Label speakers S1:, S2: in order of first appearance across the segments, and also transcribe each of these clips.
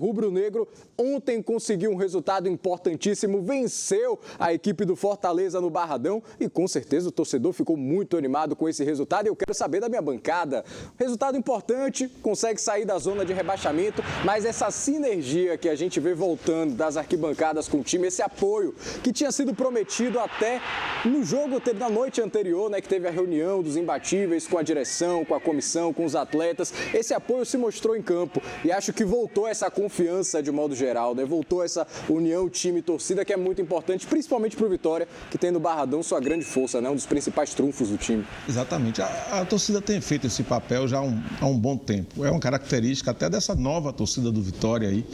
S1: rubro-negro ontem conseguiu um resultado importantíssimo, venceu a equipe do Fortaleza no Barradão e com certeza o torcedor ficou muito animado com esse resultado. Eu quero saber da minha bancada. Resultado importante, consegue sair da zona de rebaixamento, mas essa sinergia que a gente vê voltando das arquibancadas com o time, esse apoio que tinha sido prometido até no jogo na noite anterior, né, que teve a reunião dos imbatíveis com a direção, com a comissão, com os atletas, esse apoio se mostrou em campo e acho que voltou essa confiança de modo geral, né? Voltou essa união time-torcida que é muito importante, principalmente para o Vitória, que tem no Barradão sua grande força, né? Um dos principais trunfos do time.
S2: Exatamente. A torcida tem feito esse papel já há um bom tempo. É uma característica até dessa nova torcida do Vitória aí,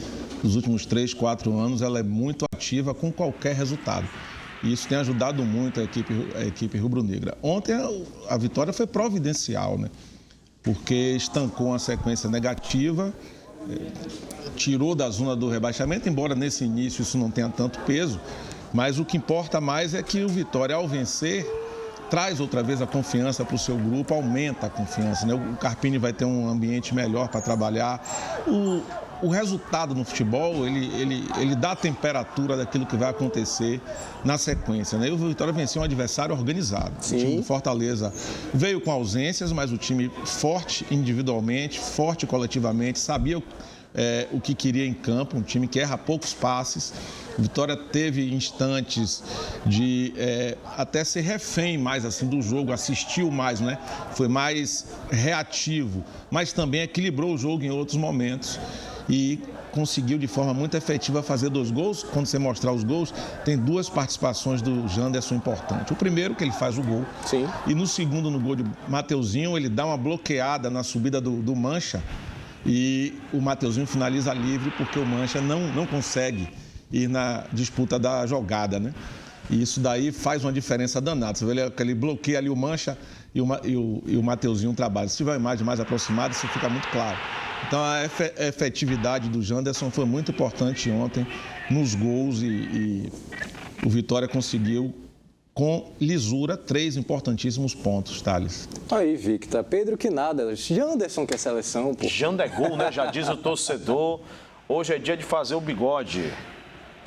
S2: nos últimos 3, 4 anos, ela é muito ativa com qualquer resultado. E isso tem ajudado muito a equipe rubro-negra. Ontem a vitória foi providencial, né? Porque estancou uma sequência negativa, tirou da zona do rebaixamento, embora nesse início isso não tenha tanto peso, mas o que importa mais é que o Vitória, ao vencer, traz outra vez a confiança para o seu grupo, aumenta a confiança, né? O Carpini vai ter um ambiente melhor para trabalhar. O resultado no futebol, ele dá a temperatura daquilo que vai acontecer na sequência, né? E o Vitória venceu um adversário organizado. Sim. O time do Fortaleza veio com ausências, mas o time forte individualmente, forte coletivamente, sabia o que queria em campo, um time que erra poucos passes. O Vitória teve instantes de até ser refém mais assim do jogo, assistiu mais, né? Foi mais reativo, mas também equilibrou o jogo em outros momentos e conseguiu de forma muito efetiva fazer 2 gols. Quando você mostrar os gols, tem 2 participações do Janderson importantes. O primeiro, que ele faz o gol. Sim. E no segundo, no gol de Mateuzinho, ele dá uma bloqueada na subida do Mancha e o Mateuzinho finaliza livre porque o Mancha não consegue ir na disputa da jogada, né? E isso daí faz uma diferença danada. Você vê que ele bloqueia ali o Mancha e o Mateuzinho trabalha. Se tiver uma imagem mais aproximada, isso fica muito claro. Então, a efetividade do Janderson foi muito importante ontem nos gols e o Vitória conseguiu, com lisura, 3 importantíssimos pontos, Thales.
S1: Aí, Victor. Pedro que nada. Janderson que é seleção, pô.
S3: Janda é gol, né? Já diz o torcedor. Hoje é dia de fazer o bigode.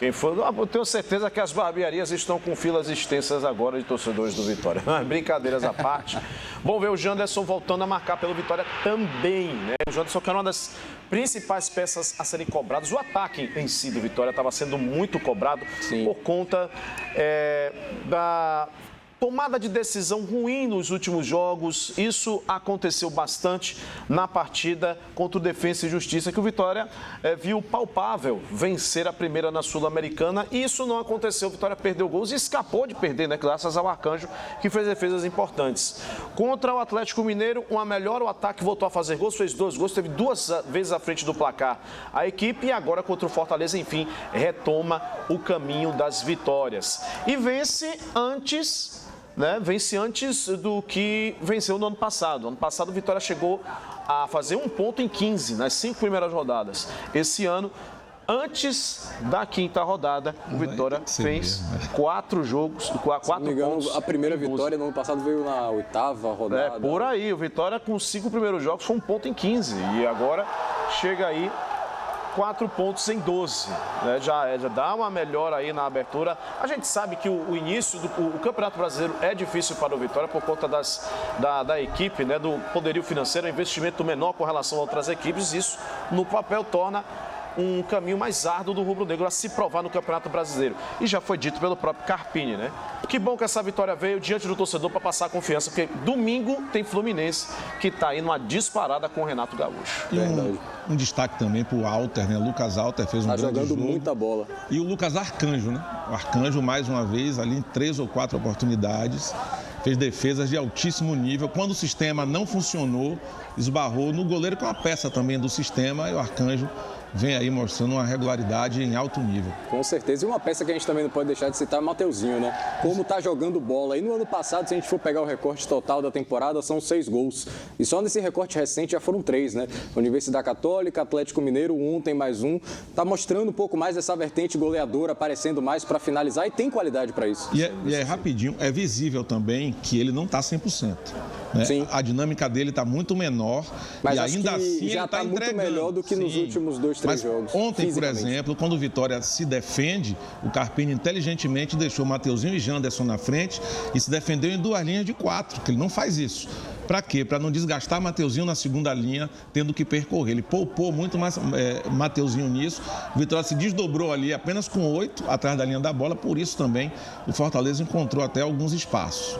S3: Quem for, eu tenho certeza que as barbearias estão com filas extensas agora de torcedores do Vitória. Brincadeiras à parte. Vamos ver o Janderson voltando a marcar pelo Vitória também, né? O Janderson que era uma das principais peças a serem cobradas. O ataque em si do Vitória estava sendo muito cobrado. Sim. Por conta da tomada de decisão ruim nos últimos jogos. Isso aconteceu bastante na partida contra o Defensa e Justiça, que o Vitória viu palpável vencer a primeira na Sul-Americana. E isso não aconteceu. O Vitória perdeu gols e escapou de perder, né? Graças ao Arcanjo, que fez defesas importantes. Contra o Atlético Mineiro, uma melhora. O ataque voltou a fazer gols, fez 2 gols, teve 2 vezes à frente do placar a equipe. E agora contra o Fortaleza, enfim, retoma o caminho das vitórias. E vence antes... Vence antes do que venceu no ano passado. No ano passado, o Vitória chegou a fazer 1 ponto em 15, nas 5 primeiras rodadas. Esse ano, antes da 5ª rodada, o Vitória fez 4 jogos, 4 pontos.
S1: A primeira vitória no ano passado veio na 8ª rodada.
S3: Por aí. O Vitória, com 5 primeiros jogos, foi 1 ponto em 15. E agora chega aí 4 pontos em 12, né? Já dá uma melhora aí na abertura. A gente sabe que o início do Campeonato Brasileiro é difícil para o Vitória por conta da equipe, né? Do poderio financeiro, investimento menor com relação a outras equipes. Isso, no papel, torna um caminho mais árduo do rubro-negro a se provar no Campeonato Brasileiro. E já foi dito pelo próprio Carpini, né? Que bom que essa vitória veio diante do torcedor para passar a confiança, porque domingo tem Fluminense, que está aí numa disparada com o Renato Gaúcho.
S2: E um destaque também para o Alter, né? O Lucas Alter fez um grande jogo. Tá jogando
S1: muita bola.
S2: E o Lucas Arcanjo, né? O Arcanjo, mais uma vez, ali em 3 ou 4 oportunidades, fez defesas de altíssimo nível. Quando o sistema não funcionou, esbarrou no goleiro, que é uma peça também do sistema, e o Arcanjo vem aí mostrando uma regularidade em alto nível.
S1: Com certeza. E uma peça que a gente também não pode deixar de citar é o Mateuzinho, né? Como tá jogando bola. E no ano passado, se a gente for pegar o recorte total da temporada, são 6 gols. E só nesse recorte recente já foram 3, né? Universidade Católica, Atlético Mineiro, ontem mais 1. Tá mostrando um pouco mais essa vertente goleadora, aparecendo mais para finalizar e tem qualidade para isso.
S2: E é rapidinho, é visível também que ele não tá 100%. Né?
S1: Sim.
S2: A dinâmica dele está muito menor.
S1: Mas
S2: e
S1: acho
S2: ainda
S1: que
S2: assim
S1: já
S2: ele está
S1: muito
S2: entregando.
S1: melhor do que nos últimos 2, 3 jogos.
S2: Ontem, por exemplo, quando o Vitória se defende, o Carpini inteligentemente deixou Mateuzinho e Janderson na frente e se defendeu em 2 linhas de 4, que ele não faz isso. Para quê? Para não desgastar Mateuzinho na segunda linha, tendo que percorrer. Ele poupou muito mais Mateuzinho nisso. O Vitória se desdobrou ali apenas com 8 atrás da linha da bola, por isso também o Fortaleza encontrou até alguns espaços.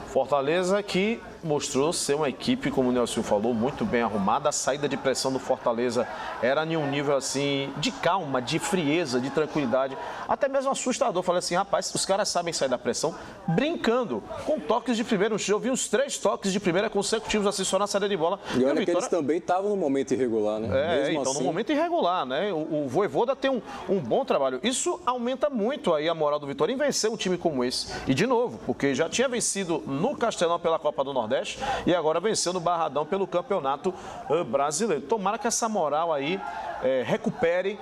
S3: Fortaleza que mostrou ser uma equipe, como o Nelson falou, muito bem arrumada. A saída de pressão do Fortaleza era em um nível assim de calma, de frieza, de tranquilidade, até mesmo assustador. Falei assim, rapaz, os caras sabem sair da pressão brincando, com toques de primeira. Eu vi uns 3 toques de primeira consecutivos assim só na saída de bola.
S1: E olha
S3: Vitória...
S1: que eles também estavam no momento irregular, né? Mesmo
S3: então
S1: assim...
S3: no momento irregular, né? O Vojvoda tem um bom trabalho. Isso aumenta muito aí a moral do Vitória em vencer um time como esse. E de novo, porque já tinha vencido no Castelão pela Copa do Nordeste e agora venceu no Barradão pelo Campeonato Brasileiro. Tomara que essa moral aí recupere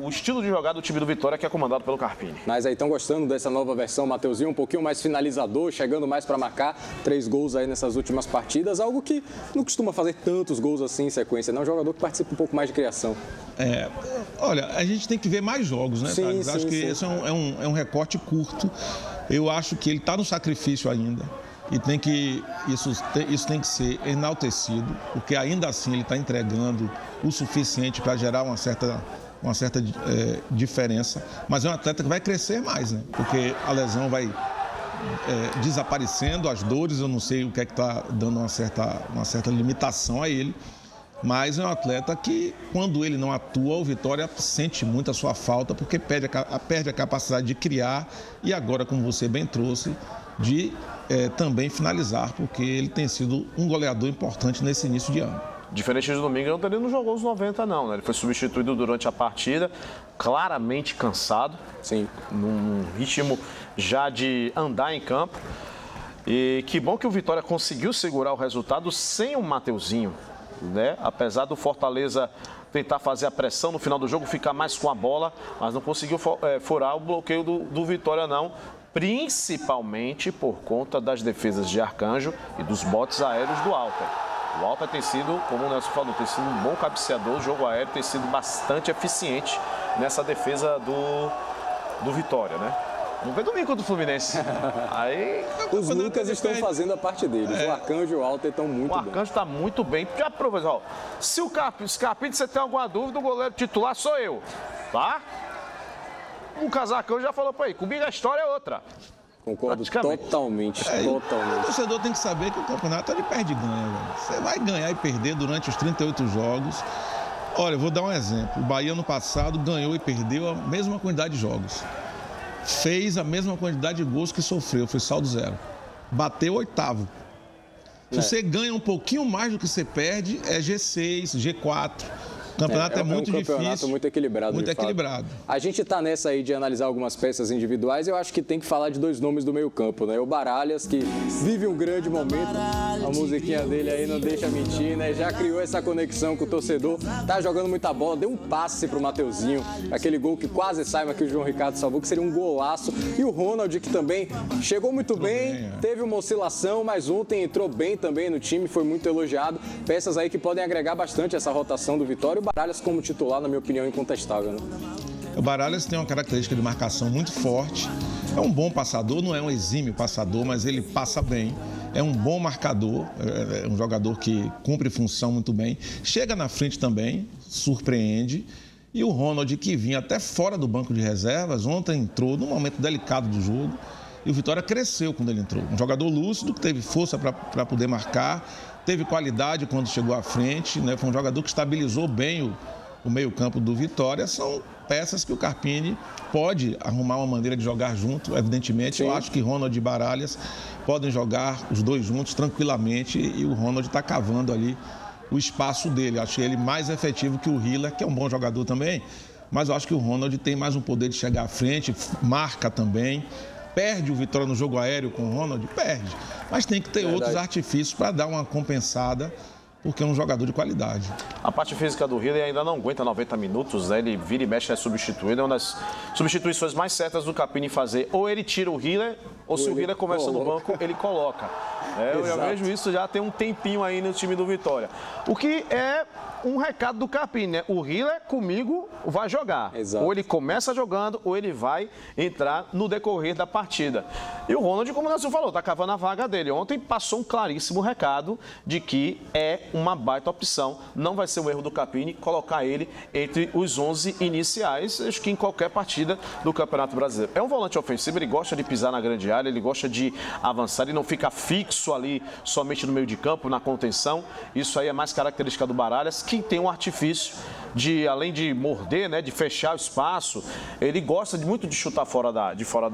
S3: o estilo de jogar do time do Vitória, que é comandado pelo Carpini.
S1: Mas aí estão gostando dessa nova versão, Mateuzinho, um pouquinho mais finalizador, chegando mais para marcar 3 gols aí nessas últimas partidas, algo que não costuma fazer tantos gols assim em sequência, não é um jogador que participa um pouco mais de criação.
S2: Olha, a gente tem que ver mais jogos, né, Thales? Acho que esse é um recorte curto. Eu acho que ele está no sacrifício ainda. E isso tem que ser enaltecido, porque ainda assim ele está entregando o suficiente para gerar uma certa diferença. Mas é um atleta que vai crescer mais, né? Porque a lesão vai desaparecendo, as dores, eu não sei o que é que está dando uma certa limitação a ele. Mas é um atleta que, quando ele não atua, o Vitória sente muito a sua falta, porque perde a capacidade de criar e agora, como você bem trouxe, de também finalizar, porque ele tem sido um goleador importante nesse início de ano.
S3: Diferente de domingo, ele não jogou os 90 não, né? Ele foi substituído durante a partida, claramente cansado.
S1: Sim.
S3: Num ritmo já de andar em campo. E que bom que o Vitória conseguiu segurar o resultado sem o Mateuzinho, né? Apesar do Fortaleza tentar fazer a pressão no final do jogo, ficar mais com a bola, mas não conseguiu furar o bloqueio do Vitória não. Principalmente por conta das defesas de Arcanjo e dos botes aéreos do Alper. O Alper tem sido, como o Nelson falou, tem sido um bom cabeceador, o jogo aéreo tem sido bastante eficiente nessa defesa do Vitória, né? Vamos ver domingo contra o Fluminense. Aí,
S1: os Lucas estão fazendo a parte deles. O Arcanjo e o Alter estão muito bem.
S3: O Arcanjo está muito bem. Já aproveitou. Se o Carpini, você tem alguma dúvida, o goleiro titular sou eu, tá? O Casacão já falou para aí, comigo a história é outra.
S1: Concordo totalmente.
S2: O torcedor tem que saber que o campeonato ele perde e ganha. Velho. Você vai ganhar e perder durante os 38 jogos. Olha, eu vou dar um exemplo. O Bahia, ano passado, ganhou e perdeu a mesma quantidade de jogos. Fez a mesma quantidade de gols que sofreu, foi saldo 0. Bateu 8º. Se você ganha um pouquinho mais do que você perde, é G6, G4. O campeonato é muito difícil. É um campeonato
S1: muito equilibrado.
S2: Muito equilibrado.
S1: A gente está nessa aí de analisar algumas peças individuais. Eu acho que tem que falar de 2 nomes do meio-campo, né? O Baralhas, que vive um grande momento. A musiquinha dele aí não deixa mentir, né? Já criou essa conexão com o torcedor. Tá jogando muita bola, deu um passe pro Mateuzinho. Aquele gol que quase sai, mas que o João Ricardo salvou, que seria um golaço. E o Ronald, que também chegou muito bem, teve uma oscilação, mas ontem entrou bem também no time, foi muito elogiado. Peças aí que podem agregar bastante essa rotação do Vitória. O Baralhas como titular, na minha opinião, incontestável, né?
S2: O Baralhas tem uma característica de marcação muito forte. É um bom passador, não é um exímio passador, mas ele passa bem. É um bom marcador, é um jogador que cumpre função muito bem. Chega na frente também, surpreende. E o Ronald, que vinha até fora do banco de reservas, ontem entrou num momento delicado do jogo. E o Vitória cresceu quando ele entrou. Um jogador lúcido, que teve força para poder marcar. Teve qualidade quando chegou à frente, né? Foi um jogador que estabilizou bem o meio-campo do Vitória. São peças que o Carpini pode arrumar uma maneira de jogar junto, evidentemente. Sim. Eu acho que Ronald e Baralhas podem jogar os 2 juntos tranquilamente e o Ronald está cavando ali o espaço dele. Eu achei ele mais efetivo que o Hiller, que é um bom jogador também, mas eu acho que o Ronald tem mais um poder de chegar à frente, marca também. Perde o Vitória no jogo aéreo com o Ronald? Perde. Mas tem que ter outros artifícios para dar uma compensada porque é um jogador de qualidade.
S3: A parte física do Hiller ainda não aguenta 90 minutos, né? Ele vira e mexe, é substituído. É uma das substituições mais certas do Capini fazer. Ou ele tira o Hiller, ou se o Hiller começa no banco, ele coloca. Eu já vejo isso já tem um tempinho aí no time do Vitória. O que é um recado do Capini, né? O Hiller comigo vai jogar.
S1: Exato.
S3: Ou ele começa jogando, ou ele vai entrar no decorrer da partida. E o Ronald, como o Nelson falou, tá cavando a vaga dele. Ontem passou um claríssimo recado de que é uma baita opção. Não vai ser um erro do Capini colocar ele entre os 11 iniciais, acho que em qualquer partida do Campeonato Brasileiro. É um volante ofensivo, ele gosta de pisar na grande área, ele gosta de avançar, ele não fica fixo ali somente no meio de campo, na contenção. Isso aí é mais característica do Baralhas, que tem um artifício de, além de morder, né, de fechar o espaço, ele gosta muito de chutar fora da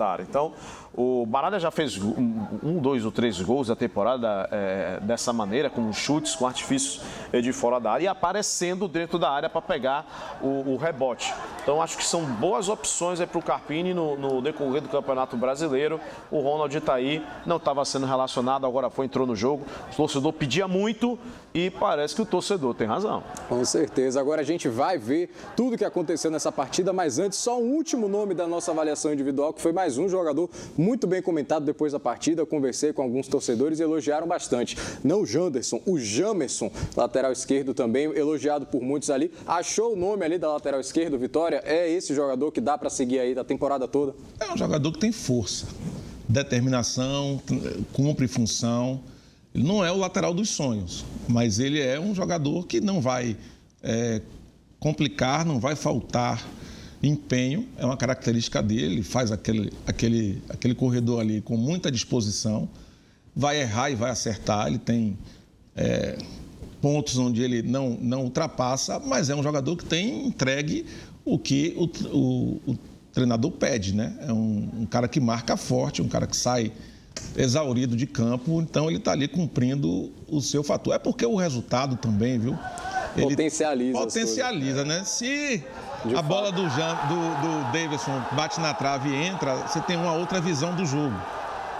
S3: área. Então, o Baralhas já fez 1, 2 ou 3 gols da temporada dessa maneira, com chutes, com artifícios de fora da área e aparecendo dentro da área para pegar o rebote. Então, acho que são boas opções para o Carpini no decorrer do Campeonato Brasileiro. O Ronald está aí, não estava sendo relacionado, agora entrou no jogo. O torcedor pedia muito e parece que o torcedor tem razão.
S1: Com certeza. Agora a gente vai ver tudo o que aconteceu nessa partida, mas antes, só um último nome da nossa avaliação individual, que foi mais um jogador muito bem comentado depois da partida. Eu conversei com alguns torcedores e elogiaram bastante. Não o Janderson, o Jamerson, lateral esquerdo também, elogiado por muitos ali. Achou o nome ali da lateral esquerda, Vitória? É esse jogador que dá para seguir aí da temporada toda?
S2: É um jogador que tem força, determinação, cumpre função. Ele não é o lateral dos sonhos, mas ele é um jogador que não vai complicar, não vai faltar empenho. É uma característica dele, ele faz aquele corredor ali com muita disposição, vai errar e vai acertar. Ele tem pontos onde ele não ultrapassa, mas é um jogador que tem entregue o que o treinador pede, né? É um cara que marca forte, um cara que sai exaurido de campo, então ele está ali cumprindo o seu fator. É porque o resultado também, viu? Ele potencializa, né? Se a bola do Davidson bate na trave e entra, você tem uma outra visão do jogo.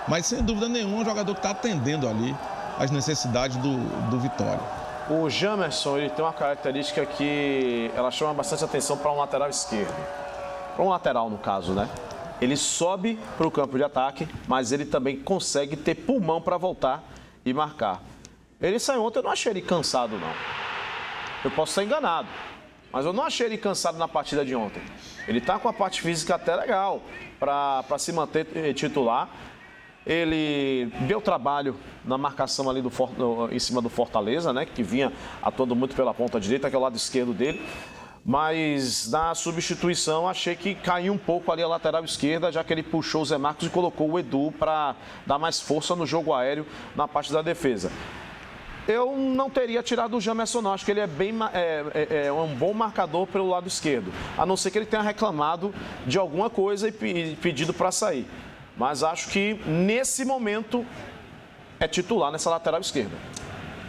S2: Mas, sem dúvida nenhuma, é um jogador que está atendendo ali as necessidades do Vitória.
S3: O Jamerson, ele tem uma característica que ela chama bastante atenção para um lateral esquerdo. Para um lateral, no caso, né? Ele sobe para o campo de ataque, mas ele também consegue ter pulmão para voltar e marcar. Ele saiu ontem, eu não achei ele cansado, não. Eu posso estar enganado, mas eu não achei ele cansado na partida de ontem. Ele está com a parte física até legal para se manter titular. Ele deu trabalho na marcação ali em cima do Fortaleza, né, que vinha atuando muito pela ponta direita, que é o lado esquerdo dele. Mas na substituição achei que caiu um pouco ali a lateral esquerda, já que ele puxou o Zé Marcos e colocou o Edu para dar mais força no jogo aéreo na parte da defesa. Eu não teria tirado o Jamerson, não. Acho que ele é um bom marcador pelo lado esquerdo. A não ser que ele tenha reclamado de alguma coisa e pedido para sair. Mas acho que nesse momento é titular nessa lateral esquerda.